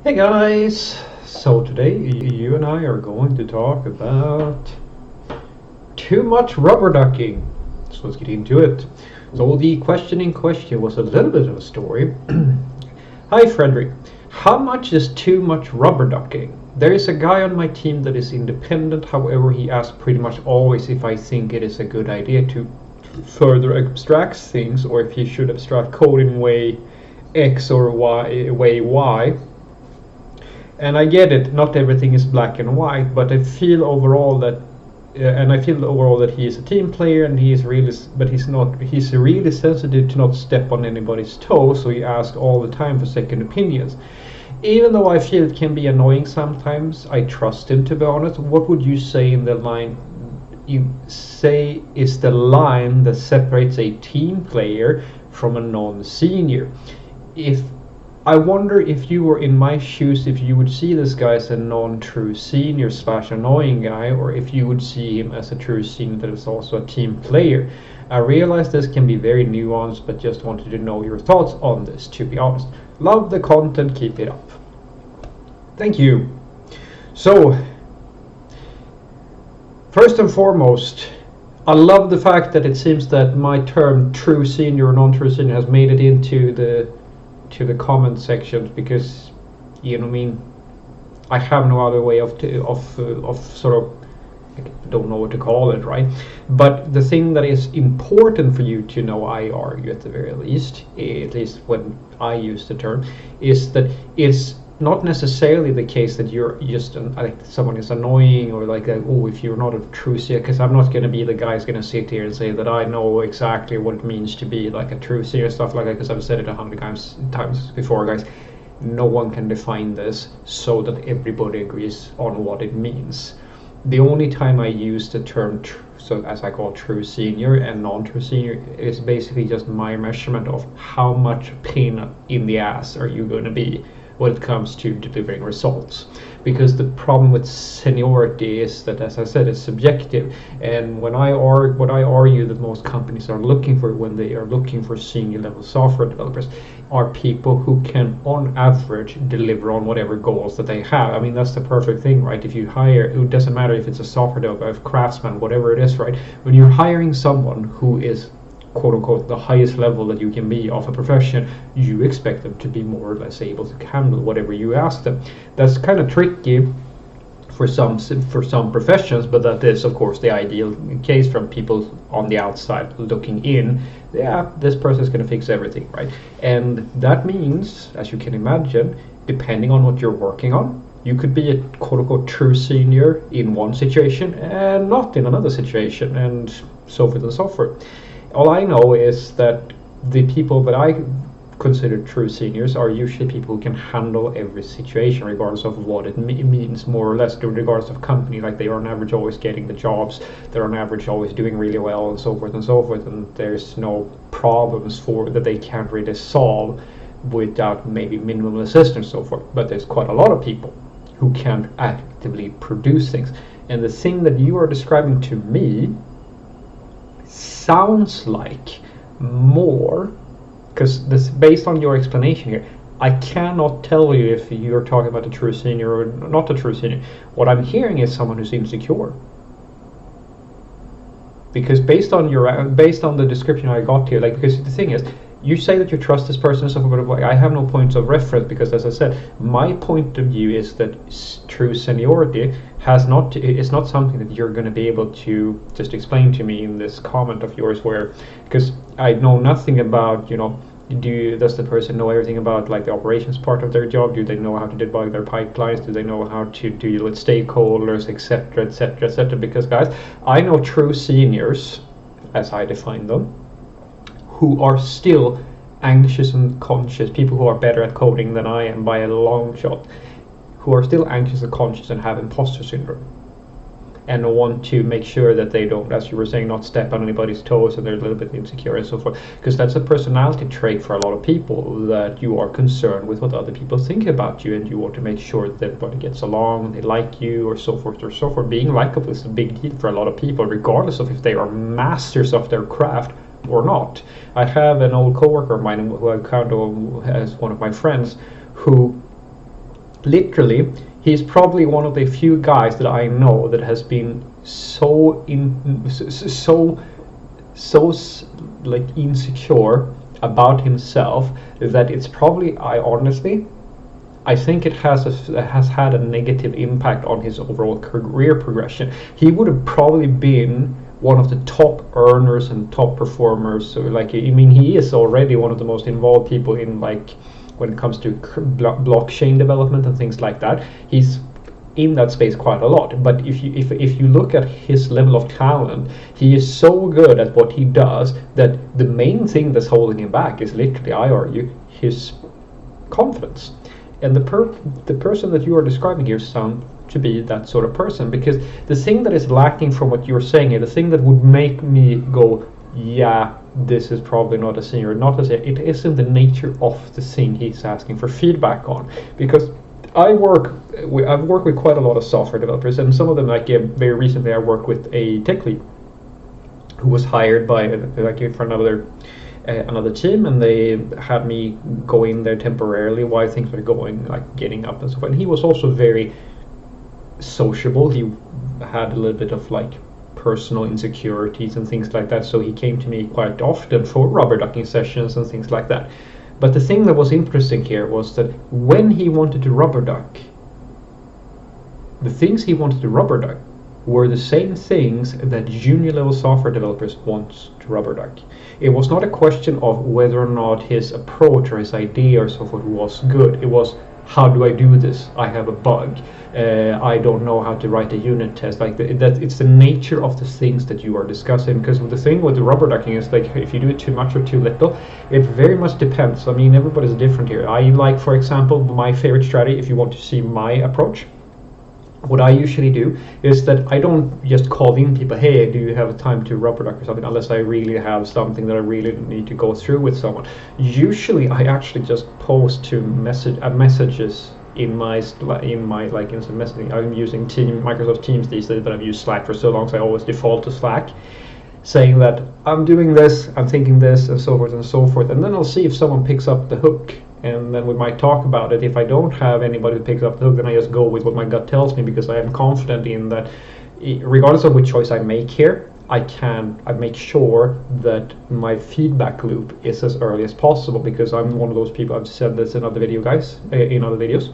Hey guys! So today you and I are going to talk about too much rubber ducking. So let's get into it. So the question in question was a little bit of a story. Hi Frederick, how much is too much rubber ducking? There is a guy on my team that is independent, however he asks pretty much always if I think it is a good idea to further abstract things or if he should abstract code in way X or way Y. And I get it, not everything is black and white, but I feel overall that he is a team player and he is really, but he's really sensitive to not step on anybody's toes, so he asks all the time for second opinions. Even though I feel it can be annoying sometimes, I trust him, to be honest. What would you say in the line you say is the line that separates a team player from a non-senior? If I wonder if you were in my shoes, if you would see this guy as a non-true senior slash annoying guy, or if you would see him as a true senior that is also a team player. I realize this can be very nuanced, but just wanted to know your thoughts on this, to be honest. Love the content, keep it up. Thank you. So, first and foremost, I love the fact that it seems that my term true senior or non-true senior has made it into the comment sections, because you know what I mean, I have no other way of sort of, I don't know what to call it, right? But the thing that is important for you to know, I argue at the very least, at least when I use the term, is that it's not necessarily the case that you're just like someone is annoying, or like oh, if you're not a true senior, because I'm not going to be the guy who's going to sit here and say that I know exactly what it means to be like a true senior, stuff like that, because I've said it 100 times before, guys. No one can define this so that everybody agrees on what it means. The only time I use the term so as I call true senior and non-true senior is basically just my measurement of how much pain in the ass are you going to be when it comes to delivering results. Because the problem with seniority is that, as I said, it's subjective. And what I argue that most companies are looking for when they are looking for senior level software developers are people who can, on average, deliver on whatever goals that they have. I mean, that's the perfect thing, right? If you hire, it doesn't matter if it's a software developer, a craftsman, whatever it is, right? When you're hiring someone who is quote unquote the highest level that you can be of a profession, you expect them to be more or less able to handle whatever you ask them. That's kind of tricky for some professions, but that is of course the ideal case from people on the outside looking in. Yeah, this person is going to fix everything, right? And that means, as you can imagine, depending on what you're working on, you could be a quote unquote true senior in one situation and not in another situation, and so forth and so forth. All I know is that the people that I consider true seniors are usually people who can handle every situation regardless of what it means, more or less, regardless of company. Like, they are on average always getting the jobs, they're on average always doing really well, and so forth and so forth, and there's no problems that they can't really solve without maybe minimal assistance, so forth. But there's quite a lot of people who can't actively produce things, and the thing that you are describing to me sounds like more, because this, based on your explanation here, I cannot tell you if you're talking about a true senior or not a true senior. What I'm hearing is someone who's insecure, because based on the description I got here, like, because the thing is, you say that you trust this person and stuff, but I have no points of reference, because, as I said, my point of view is that true seniority is not something that you're going to be able to just explain to me in this comment of yours, where, because I know nothing about, does the person know everything about, like, the operations part of their job? Do they know how to debug their pipelines? Do they know how to deal with stakeholders, etc., etc., etc.? Because, guys, I know true seniors, as I define them, who are still anxious and conscious, people who are better at coding than I am by a long shot, who are still anxious and conscious and have imposter syndrome, and want to make sure that they don't, as you were saying, not step on anybody's toes, and they're a little bit insecure and so forth. Because that's a personality trait for a lot of people, that you are concerned with what other people think about you, and you want to make sure that everybody gets along and they like you, or so forth or so forth. Being likable is a big deal for a lot of people, regardless of if they are masters of their craft or not. I have an old coworker of mine who I count as one of my friends, who literally, he's probably one of the few guys that I know that has been so like insecure about himself that it's probably, I think it has had a negative impact on his overall career progression. He would have probably been one of the top earners and top performers. So, like, I mean, he is already one of the most involved people in, like, when it comes to blockchain development and things like that. He's in that space quite a lot. But if you look at his level of talent, he is so good at what he does that the main thing that's holding him back is literally, I argue, his confidence. And the person that you are describing here sounds to be that sort of person, because the thing that is lacking from what you're saying, and the thing that would make me go, yeah, this is probably not a senior, it isn't the nature of the thing he's asking for feedback on. Because I've worked with quite a lot of software developers, and some of them, like, very recently I worked with a tech lead who was hired by, like, for another team, and they had me go in there temporarily while things were going, like, getting up and so forth. And he was also very sociable. He had a little bit of, like, personal insecurities and things like that, so he came to me quite often for rubber ducking sessions and things like that. But the thing that was interesting here was that when he wanted to rubber duck, the things he wanted to rubber duck were the same things that junior level software developers want to rubber duck. It was not a question of whether or not his approach or his idea or so forth was good. It was, how do I do this? I have a bug. I don't know how to write a unit test. Like that, it's the nature of the things that you are discussing. Because the thing with the rubber ducking is, like, if you do it too much or too little, it very much depends. I mean, everybody's different here. I like, for example, my favorite strategy, if you want to see my approach, what I usually do is that I don't just call in people, hey, do you have time to rubber duck or something, unless I really have something that I really need to go through with someone. Usually I actually just post to messages in my like instant messaging. I'm using Microsoft Teams these days, but I've used Slack for so long, so I always default to Slack, saying that I'm doing this, I'm thinking this, and so forth and so forth. And then I'll see if someone picks up the hook, and then we might talk about it. If I don't have anybody who picks up the hook, then I just go with what my gut tells me, because I am confident in that, regardless of which choice I make here, I make sure that my feedback loop is as early as possible, because I'm one of those people, I've said this in other videos,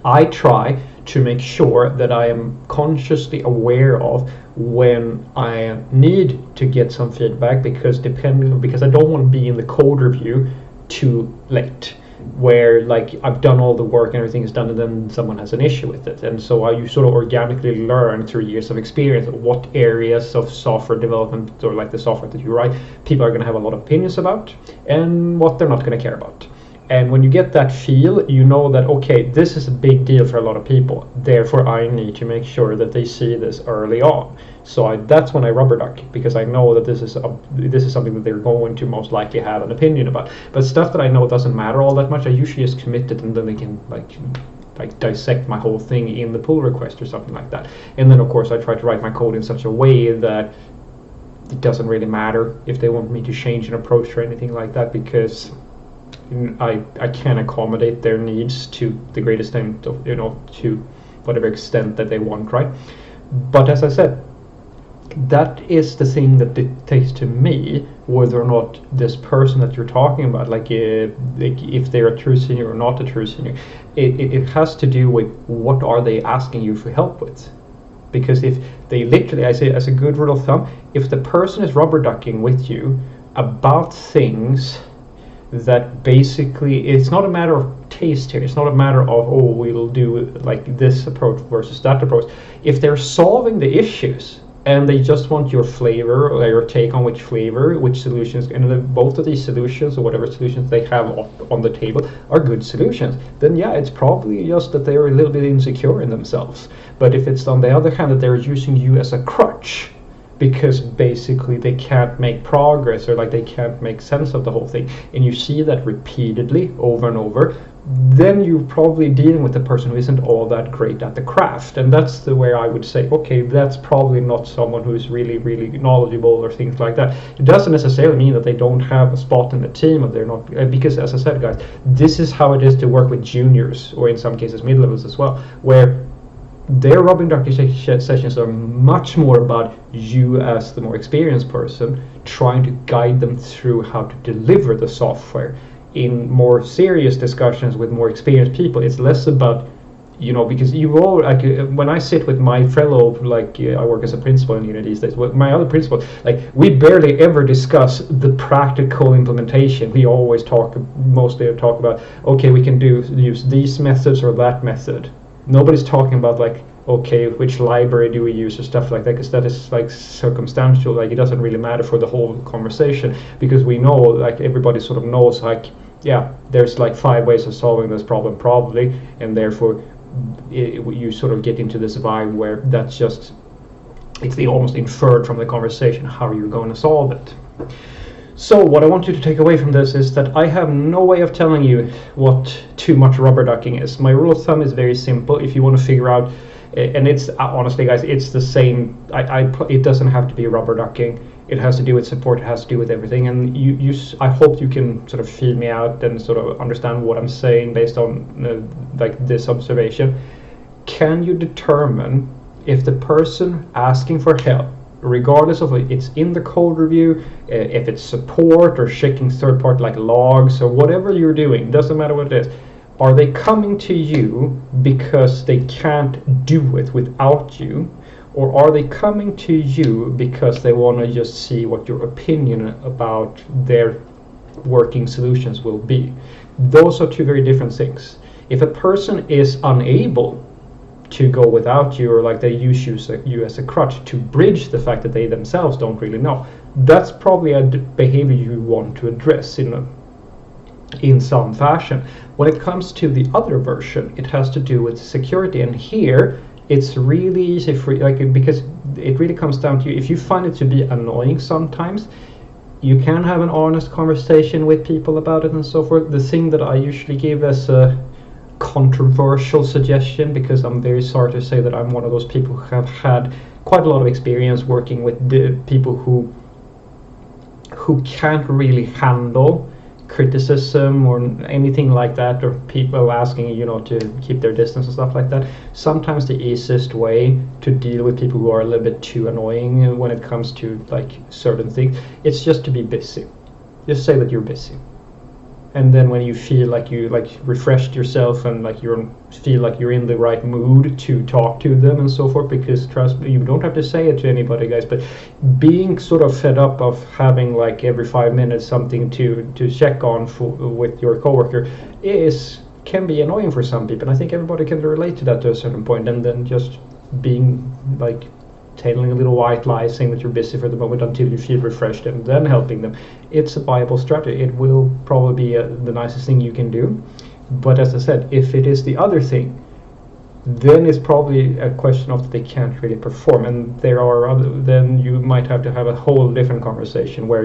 I try to make sure that I am consciously aware of when I need to get some feedback, because I don't want to be in the code review too late, where, like, I've done all the work and everything is done, and then someone has an issue with it. And so you sort of organically learn through years of experience what areas of software development, or like the software that you write, people are going to have a lot of opinions about, and what they're not going to care about. And when you get that feel, you know that, okay, this is a big deal for a lot of people, therefore I need to make sure that they see this early on. So that's when I rubber duck, because I know that this is something that they're going to most likely have an opinion about. But stuff that I know doesn't matter all that much, I usually just commit it, and then they can like dissect my whole thing in the pull request or something like that. And then, of course, I try to write my code in such a way that it doesn't really matter if they want me to change an approach or anything like that, because I can accommodate their needs to the greatest extent of, to whatever extent that they want, right? But as I said, that is the thing that dictates to me whether or not this person that you're talking about, like if they're a true senior or not a true senior, it has to do with what are they asking you for help with. Because if they literally, I say as a good rule of thumb, if the person is rubber ducking with you about things that basically, it's not a matter of taste here, it's not a matter of, oh, we'll do like this approach versus that approach. If they're solving the issues and they just want your flavor or your take on which solutions, and both of these solutions or whatever solutions they have on the table are good solutions, then yeah, it's probably just that they're a little bit insecure in themselves. But if it's on the other hand that they're using you as a crutch, because basically they can't make progress, or like they can't make sense of the whole thing, and you see that repeatedly over and over, then you're probably dealing with a person who isn't all that great at the craft. And that's the way I would say, okay, that's probably not someone who's really, really knowledgeable or things like that. It doesn't necessarily mean that they don't have a spot in the team, or they're not, because as I said, guys, this is how it is to work with juniors, or in some cases mid-levels as well, where their rubbing ducky sessions are much more about you as the more experienced person trying to guide them through how to deliver the software. In more serious discussions with more experienced people, it's less about, because you all, like, when I sit with my fellow, like, I work as a principal in Unity these days, with my other principal, like, we barely ever discuss the practical implementation. We always mostly talk about, okay, we can use these methods or that method. Nobody's talking about, like, okay, which library do we use or stuff like that, because that is like circumstantial. Like, it doesn't really matter for the whole conversation, because we know, like, everybody sort of knows, like, yeah, there's like 5 ways of solving this problem probably, and therefore you sort of get into this vibe where that's just, it's the almost inferred from the conversation how you're going to solve it. So what I want you to take away from this is that I have no way of telling you what too much rubber ducking is. My rule of thumb is very simple. If you want to figure out, and it's honestly, guys, it's the same. It doesn't have to be rubber ducking. It has to do with support. It has to do with everything. And I hope you can sort of feel me out and sort of understand what I'm saying based on like this observation. Can you determine if the person asking for help, regardless of if it's in the code review, if it's support or checking third party like logs or whatever you're doing, doesn't matter what it is, are they coming to you because they can't do it without you, or are they coming to you because they want to just see what your opinion about their working solutions will be? Those are two very different things. If a person is unable to go without you, or like they use you as a crutch to bridge the fact that they themselves don't really know, that's probably a behavior you want to address in some fashion. When it comes to the other version, it has to do with security, and here it's really easy because it really comes down to you. If you find it to be annoying sometimes, you can have an honest conversation with people about it and so forth. The thing that I usually give as a controversial suggestion, because I'm very sorry to say that I'm one of those people who have had quite a lot of experience working with the people who can't really handle criticism or anything like that, or people asking to keep their distance and stuff like that. Sometimes the easiest way to deal with people who are a little bit too annoying when it comes to like certain things, it's just to be busy. Just say that you're busy. And then when you feel like you refreshed yourself and feel like you're in the right mood to talk to them and so forth, because trust me, you don't have to say it to anybody, guys, but being sort of fed up of having like every 5 minutes something to check on with your coworker can be annoying for some people. And I think everybody can relate to that to a certain point. And then just being like telling a little white lie, saying that you're busy for the moment until you feel refreshed, and then helping them. It's a viable strategy. It will probably be the nicest thing you can do. But as I said, if it is the other thing, then it's probably a question of they can't really perform, and then you might have to have a whole different conversation where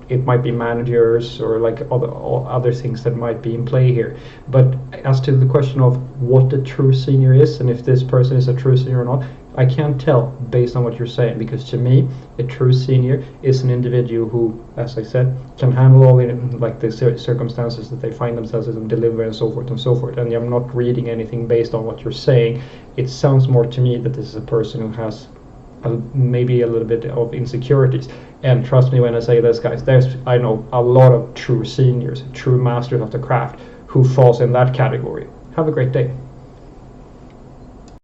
it might be managers or like other things that might be in play here. But as to the question of what the true senior is, and if this person is a true senior or not, I can't tell based on what you're saying, because to me, a true senior is an individual who, as I said, can handle all the circumstances that they find themselves in, and deliver and so forth and so forth. And I'm not reading anything based on what you're saying. It sounds more to me that this is a person who has maybe a little bit of insecurities. And trust me when I say this, guys, I know a lot of true seniors, true masters of the craft who falls in that category. Have a great day.